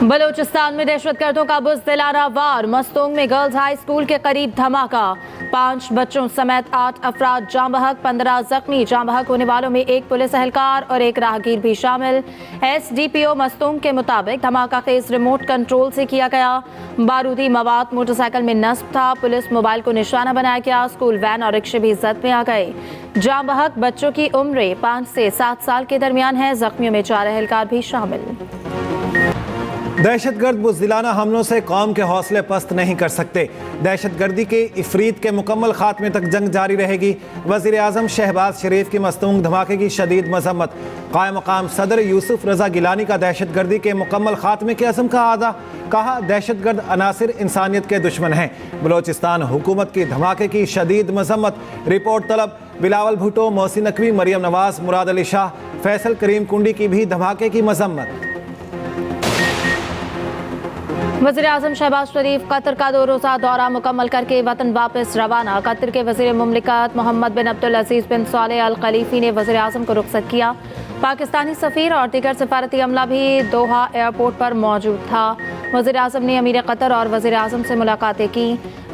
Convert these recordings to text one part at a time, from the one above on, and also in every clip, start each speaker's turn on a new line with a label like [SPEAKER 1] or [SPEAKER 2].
[SPEAKER 1] बलूचिस्तान में दहशतगर्दों का बुज़दिलाना वार। मस्तूंग में गर्ल्स हाई स्कूल के करीब धमाका। 5 बच्चों समेत 8 अफराद जाँ बहक, 15 जख्मी। जाँ बहक होने वालों में एक पुलिस एहलकार और एक राहगीर भी शामिल। SDPO मस्तूंग के मुताबिक धमाका खेज रिमोट कंट्रोल से किया गया। बारूदी मवाद मोटरसाइकिल में नस्ब था। पुलिस मोबाइल को निशाना बनाया गया। स्कूल वैन और रिक्शे भी जद में आ गए। जाँ बहक बच्चों की उम्र 5 से 7 साल के दरमियान है। जख्मियों में 4 एहलकार भी शामिल।
[SPEAKER 2] दहशतगर्द बुज़दिलाना हमलों से कौम के हौसले पस्त नहीं कर सकते। दहशतगर्दी के इफरीत के मुकम्मल खात्मे तक जंग जारी रहेगी। वज़ीर आज़म शहबाज शरीफ की मस्तूंग धमाके की शदीद मजम्मत। कायम मकाम सदर यूसुफ रजा गिलानी का दहशतगर्दी के मुकम्मल खात्मे के अज़म का आदा। कहा, दहशतगर्द अनासिर इंसानियत के दुश्मन हैं। बलोचिस्तान हुकूमत की धमाके की शदीद मजम्मत। रिपोर्ट तलब। बिलावल भुट्टो, मोहसिन नकवी, मरियम नवाज, मुराद अली शाह, फैसल करीम कुंडी की भी धमाके की मजम्मत।
[SPEAKER 1] वज़ीर आज़म शहबाज शरीफ कतर का 2 रोज़ा दौरा मुकम्मल करके वतन वापस रवाना। कतर के वज़ीर मुमलिकत मोहम्मद बिन अब्दुल अजीज़ बिन सालेह अल खलीफी ने वज़ीर आज़म को रुखसत किया। पाकिस्तानी सफ़ीर और दीगर सफारती अमला भी दोहा एयरपोर्ट पर मौजूद था। वज़ीर आज़म ने अमीर कतर और वज़ीर आज़म से मुलाकातें की।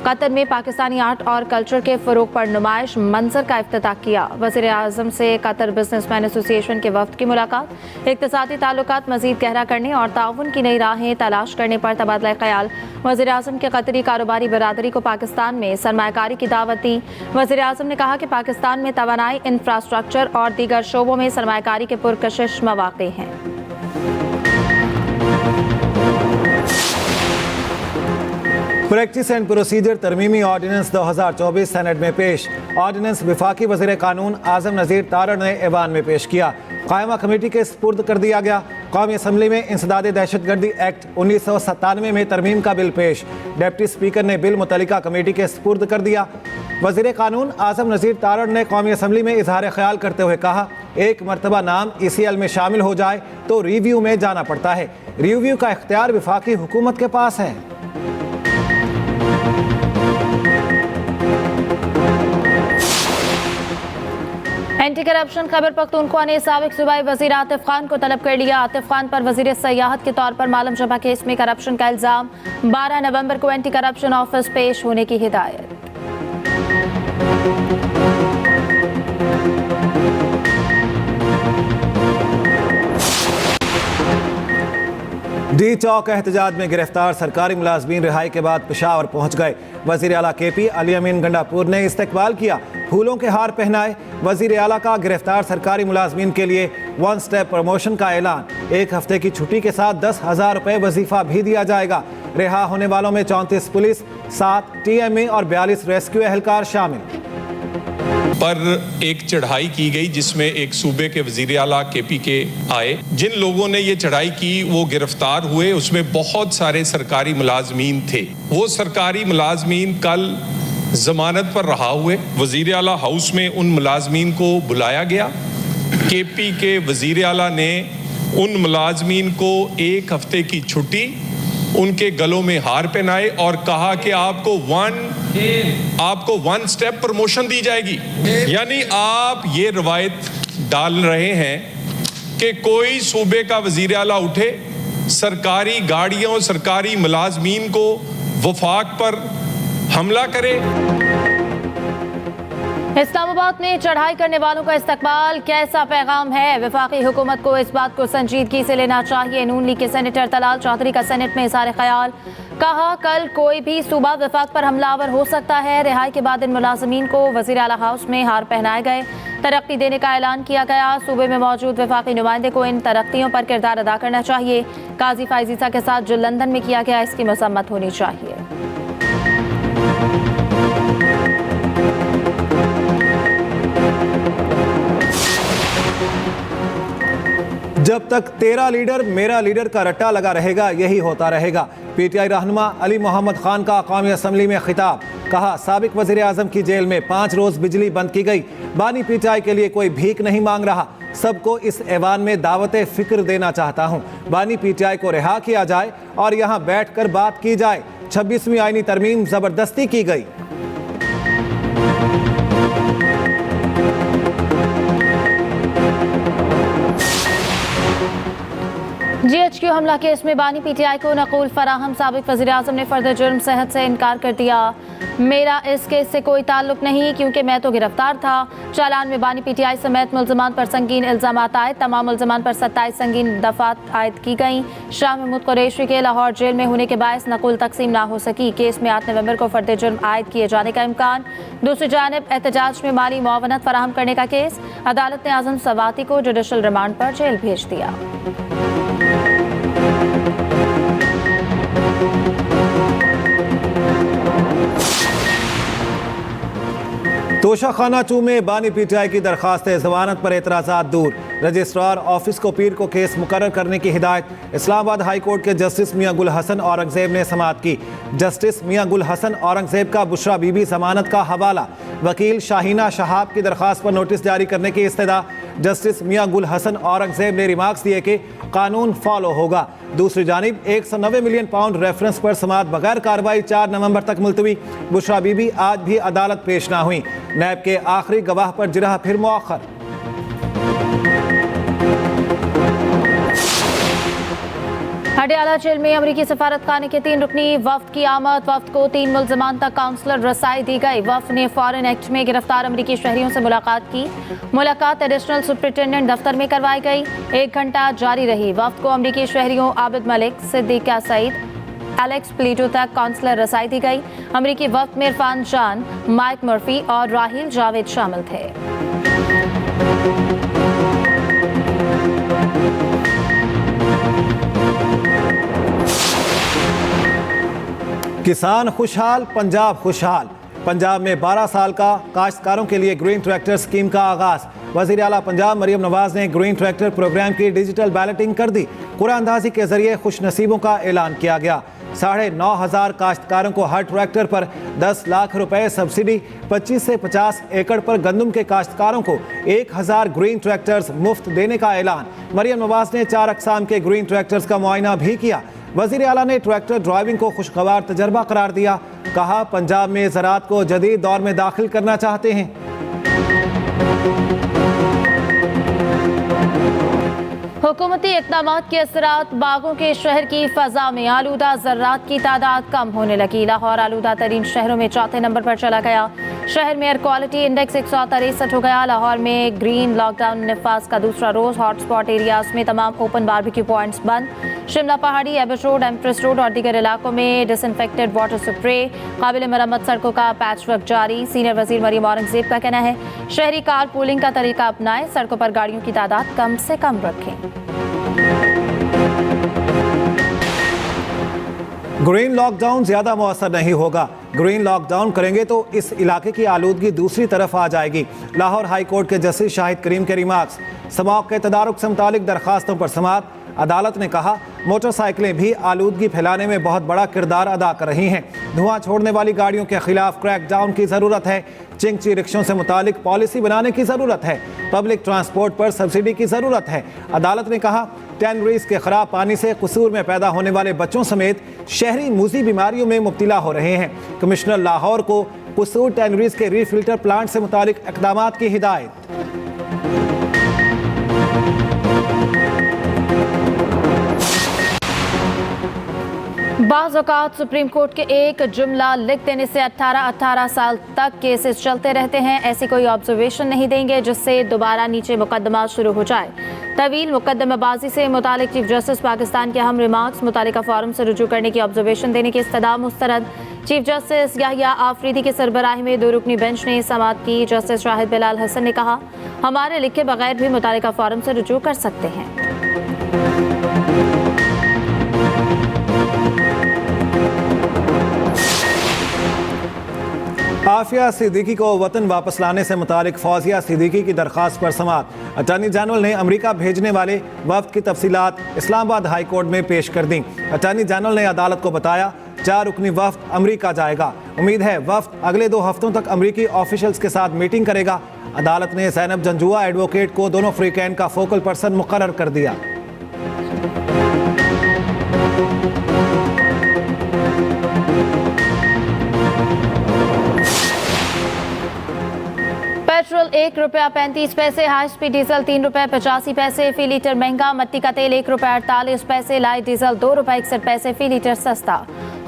[SPEAKER 1] कतर में पाकिस्तानी आर्ट और कल्चर के फ़रोग पर नुमाइश मंजर का इफ्तिताह किया। वज़ीर आज़म से कतर बिजनेसमैन एसोसिएशन के वफ़द की मुलाकात। इक़्तिसादी ताल्लुकात मज़ीद गहरा करने और ताउन की नई राहें तलाश करने पर तबादला ख्याल। वज़ीर आज़म के कतरी कारोबारी बरादरी को पाकिस्तान में सरमायाकारी की दावत दी। वज़ीर आज़म ने कहा कि पाकिस्तान में तवानाई, इंफ्रास्ट्रक्चर और दीगर शोबों में सरमायाकारी के पुरकशिश मौक़े हैं।
[SPEAKER 2] प्रैक्टिस एंड प्रोसीजर तरमीमी ऑर्डिनेंस 2024 सेनेट में पेश। ऑर्डिनेंस विफाकी वज़ीर कानून आज़म नज़ीर तारड़ ने ऐवान में पेश किया। कायमा कमेटी के स्पुर्द कर दिया गया। कौमी असम्बली में इंसदाद दहशतगर्दी एक्ट 1997 में तरमीम का बिल पेश। डिप्टी स्पीकर ने बिल मुतल्लिका कमेटी के स्पुर्द कर दिया। वज़ीर कानून आज़म नज़ीर तारड़ ने कौमी असम्बली में इजहार ख्याल करते हुए कहा, एक मरतबा नाम ECL में शामिल हो जाए तो रिव्यू में जाना पड़ता है। रिव्यू का इख्तियार विफाकी हुकूमत के पास है।
[SPEAKER 1] एंटी करप्शन खैबर पख्तूनख्वा ने साबिक सूबाई वज़ीर आतिफ खान को तलब कर लिया। आतिफ खान पर वज़ीर सयाहत के तौर पर मालूम शबा केस में करप्शन का इल्ज़ाम। 12 नवंबर को एंटी करप्शन ऑफिस पेश होने की हिदायत।
[SPEAKER 2] डी चौक एहतजाज में गिरफ्तार सरकारी मुलाजमीन रिहाई के बाद पेशावर पहुंच गए। वज़ीर आला KP अली अमीन गंडापुर ने इस्तकबाल किया, फूलों के हार पहनाए। वज़ीर आला का गिरफ्तार सरकारी मुलाजमीन के लिए 1 स्टेप प्रमोशन का ऐलान। 1 हफ्ते की छुट्टी के साथ 10,000 रुपये वजीफा भी दिया जाएगा। रिहा होने वालों में 34 पुलिस, 7 TMA और 42 रेस्क्यू एहलकार शामिल।
[SPEAKER 3] पर एक चढ़ाई की गई जिसमें एक सूबे के वजीर आला KP के आए। जिन लोगों ने ये चढ़ाई की वो गिरफ्तार हुए। उसमें बहुत सारे सरकारी मुलाजमीन थे। वो सरकारी मुलाजमीन कल जमानत पर रहा हुए। वजीर आला हाउस में उन मुलाजमीन को बुलाया गया। KP के वजीर आला ने उन मुलाजमीन को 1 हफ्ते की छुट्टी, उनके गलों में हार पहनाए और कहा कि आपको 1 स्टेप प्रमोशन दी जाएगी। यानी आप ये रवायत डाल रहे हैं कि कोई सूबे का वजीर आला उठे, सरकारी गाड़ियों, सरकारी मुलाजमीन को वफाक पर हमला करे।
[SPEAKER 1] इस्लामाबाद में चढ़ाई करने वालों का इस्तकबाल कैसा पैगाम है? वफाकी हुकूमत को इस बात को संजीदगी से लेना चाहिए। नून लीग के सेनेटर तलाल चौधरी का सेनेट में इज़हार ख्याल। कहा, कल कोई भी सूबा वफाक पर हमलावर हो सकता है। रिहाई के बाद इन मुलाजमीन को वज़ीर आला हाउस में हार पहनाए गए। तरक्की देने का ऐलान किया गया। सूबे में मौजूद वफाकी नुमाइंदे को इन तरक्तियों पर किरदार अदा करना चाहिए। काजी फाइजीसा के साथ जो लंदन में किया गया, इसकी मसम्मत होनी चाहिए।
[SPEAKER 2] जब तक तेरा लीडर मेरा लीडर का रट्टा लगा रहेगा, यही होता रहेगा। PTI रहनुमा अली मोहम्मद खान का कौमी असम्बली में खिताब। कहा, साबिक वज़ीर आज़म की जेल में 5 रोज़ बिजली बंद की गई। बानी PTI के लिए कोई भीख नहीं मांग रहा। सबको इस ऐवान में दावत फ़िक्र देना चाहता हूँ। बानी PTI को रिहा किया जाए और यहाँ बैठ कर बात की जाए। 26वीं आईनी तरमीम ज़बरदस्ती की गई।
[SPEAKER 1] GHQ हमला केस में बानी PTI को नकूल फराहम। साबिक वज़ीर-ए-आज़म ने फर्द जुर्म सेहत से इनकार कर दिया। मेरा इस केस से कोई ताल्लुक नहीं क्योंकि मैं तो गिरफ्तार था। चालान में बानी PTI समेत मुल्ज़मान पर संगीन इल्ज़ामात आए। तमाम मुल्ज़मान पर 27 संगीन दफ़ात आयद की गई। शाह महमूद कुरैशी के लाहौर जेल में होने के बायस नकुल तकसीम ना हो सकी। केस में 8 नवंबर को फर्द जुर्म आयद किए जाने का इम्कान। दूसरी जानिब एहतजाज में माली मुआवनत फराहम करने का केस। अदालत ने आज़म सवाती को जुडिशल रिमांड पर जेल भेज दिया।
[SPEAKER 2] तोशाखाना 2 में बानी PTI की दरखास्त जमानत पर एतराज़ात दूर। रजिस्ट्रार ऑफिस को पीर को केस मुकर्रर करने की हिदायत। इस्लामाबाद हाई कोर्ट के जस्टिस मियां गुल हसन औरंगजेब ने समाअत की। जस्टिस मियां गुल हसन औरंगजेब का बुशरा बीबी जमानत का हवाला। वकील शाहीना शहाब की दरखास्त पर नोटिस जारी करने की इस्तदा। जस्टिस मियां गुल हसन औरंगजेब ने रिमार्क्स दिए कि कानून फॉलो होगा। दूसरी जानिब 190 मिलियन पाउंड रेफरेंस पर समाअत बगैर कार्रवाई 4 नवंबर तक मुलतवी। बुशरा बीबी आज भी अदालत पेश ना हुई। नैब के आखिरी गवाह पर जिरह फिर मुअख्खर।
[SPEAKER 1] हडियाला जेल में अमरीकी सफारत खाने के 3 रुकनी वफ्द की आमद। वफ्द को 3 मुल्ज़मान तक काउंसलर रसाई दी गई। वफ्द ने फॉरेन एक्ट में गिरफ्तार अमरीकी शहरियों से मुलाकात की। मुलाकात एडिशनल सुपरिटेंडेंट दफ्तर में करवाई गई। 1 घंटा जारी रही। वफ्द को अमरीकी शहरियों आबिद मलिक, सिद्दीका सईद, एलेक्स प्लीटो तक काउंसलर रसाई दी गई। अमरीकी वफ्द में इरफान जान, माइक मर्फी और राहिल जावेद शामिल थे।
[SPEAKER 2] किसान खुशहाल, पंजाब खुशहाल। पंजाब में 12 साल का काश्तकारों के लिए ग्रीन ट्रैक्टर स्कीम का आगाज। वज़ीर आला पंजाब मरियम नवाज ने ग्रीन ट्रैक्टर प्रोग्राम की डिजिटल बैलेटिंग कर दी। कुरानंदाजी के जरिए खुशनसीबों का ऐलान किया गया। 9,500 काश्तकारों को हर ट्रैक्टर पर 10 लाख रुपए सब्सिडी। 25 से 50 एकड़ पर गंदम के काश्तकारों को 1000 ग्रीन ट्रैक्टर्स मुफ्त देने का ऐलान। मरियम नवाज ने 4 अक़साम के ग्रीन ट्रैक्टर्स का मुआयना भी किया। वज़ीर आला ने ट्रैक्टर ड्राइविंग को खुशगवार तजर्बा करार दिया। कहा पंजाब में ज़राअत को जदीद दौर में दाखिल करना चाहते हैं।
[SPEAKER 1] हुकूमती इक़दामात के असरात। बागों के शहर की फ़ज़ा में आलूदा ज़र्रात की तादाद कम होने लगी। लाहौर आलूदा तरीन शहरों में 4थे नंबर पर चला गया। शहर में एयर क्वालिटी इंडेक्स 163 हो गया। लाहौर में ग्रीन लॉकडाउन नफाज का दूसरा रोज। हॉटस्पॉट एरियाज में तमाम ओपन बारबेक्यू पॉइंट्स बंद। शिमला पहाड़ी, एबट रोड, एम्प्रेस रोड और दीगर इलाकों में डिसइंफेक्टेड वाटर स्प्रे। काबिल मरम्मत सड़कों का पैच वर्क जारी। सीनियर वजीर मरियम औरंगजेब का कहना है शहरी कार पूलिंग का तरीका अपनाएं। सड़कों पर गाड़ियों की तादाद कम से कम रखें।
[SPEAKER 2] ग्रीन लॉकडाउन ज्यादा मौसर नहीं होगा। ग्रीन लॉकडाउन करेंगे तो इस इलाके की आलूदगी दूसरी तरफ आ जाएगी। लाहौर हाई कोर्ट के जस्टिस शाहिद करीम के रिमार्क्स। स्मॉग के तदारुक से मुतालिक दरखास्तों पर समाअत। अदालत ने कहा मोटरसाइकिलें भी आलूदगी फैलाने में बहुत बड़ा किरदार अदा कर रही हैं। धुआं छोड़ने वाली गाड़ियों के खिलाफ क्रैकडाउन की ज़रूरत है। चिंगची रिक्शों से मुतालिक पॉलिसी बनाने की ज़रूरत है। पब्लिक ट्रांसपोर्ट पर सब्सिडी की ज़रूरत है। अदालत ने कहा टैनरीज के खराब पानी से कसूर में पैदा होने वाले बच्चों समेत शहरी मूजी बीमारियों में मुब्तला हो रहे हैं। कमिश्नर लाहौर को कसूर टैनरीज के रीफिल्टर प्लांट से मुतालिक इक़दामात की हिदायत।
[SPEAKER 1] बाज़ औक़ात सुप्रीम कोर्ट के एक जुमला लिख देने से 18 साल तक केसेस चलते रहते हैं। ऐसी कोई ऑब्जर्वेशन नहीं देंगे जिससे दोबारा नीचे मुकदमा शुरू हो जाए। तवील मुकदमाबाजी से मुतालिक चीफ जस्टिस पाकिस्तान के अहम रिमार्क्स। मुतालिका फॉरम से रुजू करने की ऑब्जर्वेशन देने की इस्तदा मुस्तरद। चीफ जस्टिस याहिया आफरीदी के सरबराही में 2 रुकनी बेंच ने समाअत की। जस्टिस शाहिद बिलाल हसन ने कहा हमारे लिखे बगैर भी मुतालिका फॉरम से रुजू कर सकते हैं।
[SPEAKER 2] आफिया सिद्दीकी को वतन वापस लाने से मुतालिक फौजिया सिद्दीकी की दरख्वास्त पर समाअत। अटॉर्नी जनरल ने अमेरिका भेजने वाले वफ्द की तफसीलात इस्लामाबाद हाई कोर्ट में पेश कर दी। अटॉर्नी जनरल ने अदालत को बताया 4 रुकनी वफ्द अमेरिका जाएगा। उम्मीद है वफ्द अगले 2 हफ्तों तक अमेरिकी ऑफिशियल्स के साथ मीटिंग करेगा। अदालत ने ज़ैनब जंजुआ एडवोकेट को दोनों फ्रीकैन का फोकल पर्सन मुकर्रर कर दिया।
[SPEAKER 1] पेट्रोल ₹1.35, हाई स्पीड डीजल ₹3.85 फी लीटर महंगा, मट्टी का तेल ₹1.48, लाइट डीजल ₹2.61 फी लीटर सस्ता।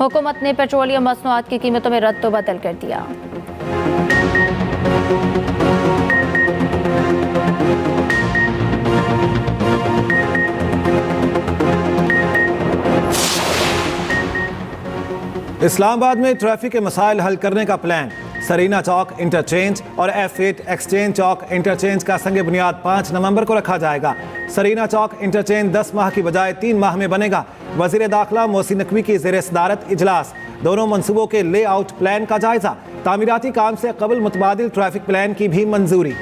[SPEAKER 1] हुकूमत ने पेट्रोलियम मसनूआत की कीमतों में रद्द बदल कर दिया।
[SPEAKER 2] इस्लामाबाद में ट्रैफिक के मसाइल हल करने का प्लान। सरीना चौक इंटरचेंज और F8 एक्सचेंज चौक इंटरचेंज का संग बुनियाद 5 नवंबर को रखा जाएगा। सरीना चौक इंटरचेंज 10 माह की बजाय 3 माह में बनेगा। वजीर दाखिला मोहसिन नकवी की ज़ेर सदारत इजलास। दोनों मनसूबों के लेआउट प्लान का जायजा। तामीराती काम से कबल मुतबादिल ट्रैफिक प्लान की भी मंजूरी।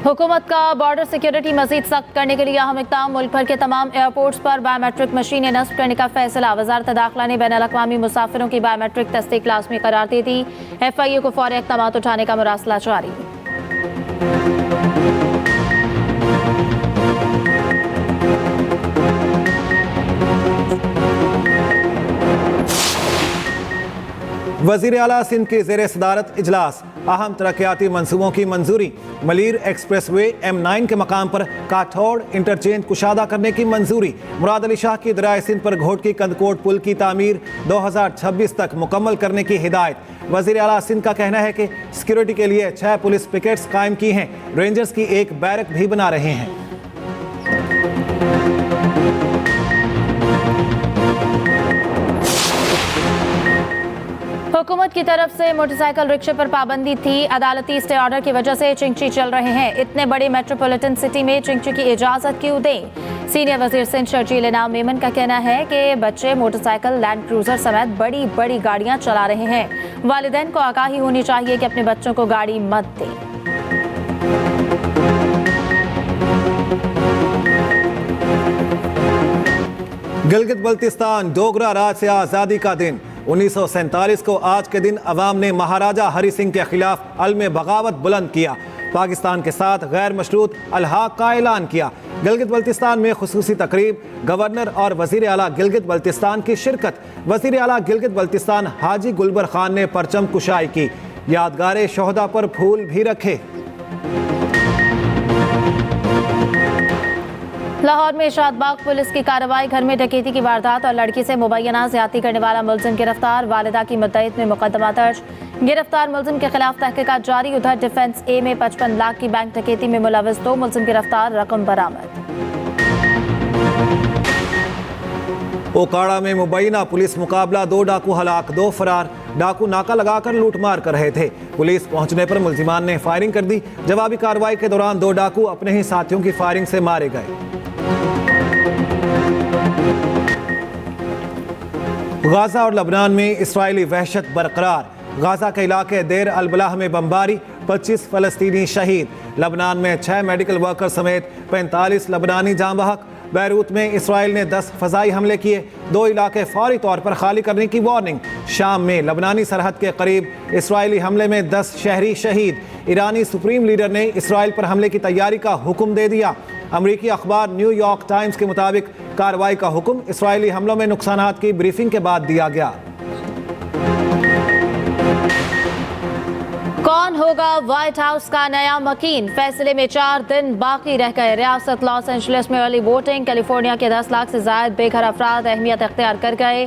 [SPEAKER 1] हुकूमत का बॉर्डर सिक्योरिटी मजीद सख्त करने के लिए अहम इक़दाम। मुल्क भर के तमाम एयरपोर्ट्स पर बायोमेट्रिक मशीनें नस्ब करने का फैसला। वजारत दाखिला ने बैनुल अक़वामी मुसाफिरों की बायोमेट्रिक तस्दीक लाज़मी करार दे दी। FIA को फौरी इक़दाम उठाने का मुरासला जारी।
[SPEAKER 2] वज़ीर आला सिंध की ज़ेर सदारत इजलास। अहम तरक्याती मंसूबों की मंजूरी। मलीर एक्सप्रेसवे M9 के मकाम पर काठौड़ इंटरचेंज कुशादा करने की मंजूरी। मुराद अली शाह की दरियाए सिंध पर घोटकी कंदकोट पुल की तामीर 2026 तक मुकम्मल करने की हिदायत। वज़ीर आला सिंध का कहना है कि सिक्योरिटी के लिए 6 पुलिस पिकेट्स कायम की हैं। रेंजर्स की एक बैरक भी बना रहे हैं।
[SPEAKER 1] हुकूमत की तरफ से मोटरसाइकिल रिक्शे पर पाबंदी थी। अदालती स्टे ऑर्डर की वजह से चिंची चल रहे हैं। इतने बड़ी मेट्रोपॉलिटन सिटी में चिंची की इजाजत क्यों दें? सीनियर वजीर सिंध शर्जील इनाम मेमन का कहना है कि बच्चे मोटरसाइकिल, लैंड क्रूजर समेत बड़ी बड़ी गाड़ियां चला रहे हैं। वालिदैन को आगाही होनी चाहिए कि अपने बच्चों को गाड़ी मत दें।
[SPEAKER 2] गिलगित बल्तिस्तान डोगरा राज से आज़ादी का दिन। 1947 को आज के दिन अवाम ने महाराजा हरि सिंह के खिलाफ अलम बगावत बुलंद किया। पाकिस्तान के साथ गैर मशरूत अलहाक का ऐलान किया। गिलगित बल्तिस्तान में खुसूसी तकरीब, गवर्नर और वजीर आला गिलगित बल्तिस्तान की शिरकत। वजीर आला गिलगित बल्तिस्तान हाजी गुलबर खान ने परचम कुशाई की। यादगार शोहदा पर फूल भी रखे।
[SPEAKER 1] लाहौर में शादबाग पुलिस की कार्रवाई। घर में डकैती की वारदात और लड़की से मुबैना ज्यादती करने वाला मुलजिम गिरफ्तार। वालिदा की मुद्दत में मुकदमा दर्ज। गिरफ्तार मुलजिम के खिलाफ तहकीकात जारी। उधर डिफेंस ए में 55 लाख की बैंक डकैती में मुलविस 2 मुलजिम गिरफ्तार, रकम बरामद।
[SPEAKER 2] ओकाड़ा में मुबैना पुलिस मुकाबला, 2 डाकू हलाक, 2 फरार। डाकू नाका लगाकर लूटमार कर रहे थे। पुलिस पहुंचने पर मुलजिमान ने फायरिंग कर दी। जवाबी कार्रवाई के दौरान 2 डाकू अपने ही साथियों की फायरिंग से मारे गए। गाजा और लबनान में इस्राएली वहशत बरकरार। गाजा के इलाके देर अल-बलाह में बमबारी, 25 फलस्तीनी शहीद। लबनान में 6 मेडिकल वर्कर समेत 45 लबनानी जाँ बहक। बैरूत में इसराइल ने 10 फ़ज़ाई हमले किए। 2 इलाके फौरी तौर पर खाली करने की वार्निंग। शाम में लबनानी सरहद के करीब इसराइली हमले में 10 शहरी शहीद। ईरानी सुप्रीम लीडर ने इसराइल पर हमले की तैयारी का हुक्म दे दिया। अमरीकी अखबार न्यूयॉर्क टाइम्स के मुताबिक कार्रवाई का हुक्म इसराइली हमलों में नुकसानात की ब्रीफिंग के बाद दिया गया।
[SPEAKER 1] कौन होगा व्हाइट हाउस का नया मकीन? फैसले में 4 दिन बाकी रह गए। रियासत लॉस एंजलिस में अर्ली वोटिंग। कैलिफोर्निया के 10 लाख से ज्यादा बेघर अफराद अहमियत इख्तियार कर गए।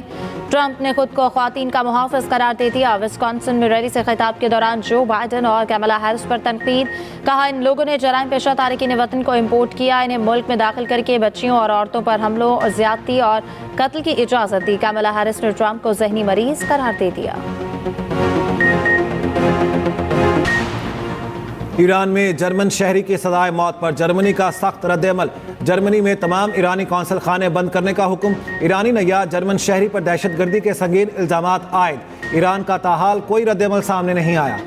[SPEAKER 1] ट्रंप ने खुद को ख्वातीन का मुहाफिज करार दे दिया। विस्कॉन्सिन में रैली से खिताब के दौरान जो बाइडन और कैमला हैरिस पर तनकीद। कहा, इन लोगों ने जराइम पेशा तारकीन वतन को इम्पोर्ट किया। इन्हें मुल्क में दाखिल करके बच्चियों और औरतों पर हमलों और ज्यादती और कत्ल की इजाजत दी। कैमला हैरिस ने ट्रंप को जहनी मरीज करार दे दिया।
[SPEAKER 2] ईरान में जर्मन शहरी की सजाए मौत पर जर्मनी का सख्त रद्द-ए-अमल। जर्मनी में तमाम ईरानी कौंसल खाने बंद करने का हुक्म। ईरानी नैया जर्मन शहरी पर दहशतगर्दी के संगीन इल्जामात आयद। ईरान का ताहाल कोई रद्द-ए-अमल सामने नहीं आया।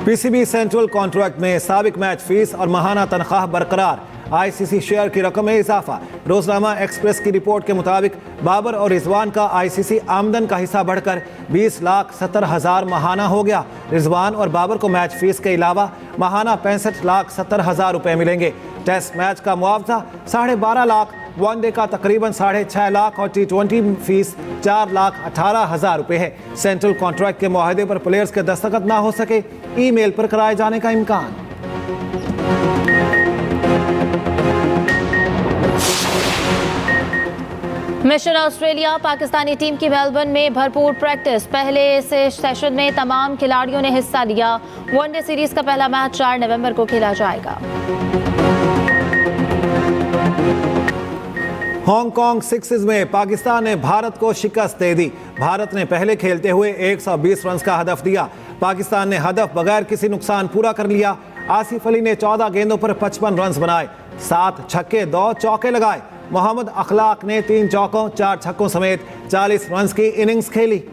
[SPEAKER 2] पीसीबी सेंट्रल कॉन्ट्रैक्ट में साबिक मैच फीस और माहाना तनख्वाह बरकरार। आईसीसी शेयर की रकम में इजाफा। रोजनामा एक्सप्रेस की रिपोर्ट के मुताबिक बाबर और रिजवान का आईसीसी आमदन का हिस्सा बढ़कर 20,70,000 माहाना हो गया। रिजवान और बाबर को मैच फीस के अलावा माहाना 65,70,000 रुपए मिलेंगे। टेस्ट मैच का मुआवजा 12.5 लाख, वनडे का तकरीबन 6.5 लाख और T20 फीस 4,18,000 रुपए है। सेंट्रल कॉन्ट्रैक्ट के मुआहदे पर प्लेयर्स के दस्तखत ना हो सके, ईमेल पर कराए जाने का इम्कान।
[SPEAKER 1] मिशन ऑस्ट्रेलिया पाकिस्तानी टीम की मेलबर्न में भरपूर प्रैक्टिस। पहले से सेशन में तमाम खिलाड़ियों ने हिस्सा लिया। वनडे सीरीज का पहला मैच 4 नवंबर को खेला जाएगा।
[SPEAKER 2] हांगकांग सिक्सेस में पाकिस्तान ने भारत को शिकस्त दे दी। भारत ने पहले खेलते हुए 120 रन का हदफ दिया। पाकिस्तान ने हदफ बगैर किसी नुकसान पूरा कर लिया। आसिफ अली ने 14 गेंदों पर 55 रन बनाए, 7 छक्के 2 चौके लगाए। मोहम्मद अखलाक ने 3 चौकों 4 छक्कों समेत 40 रन की इनिंग्स खेली।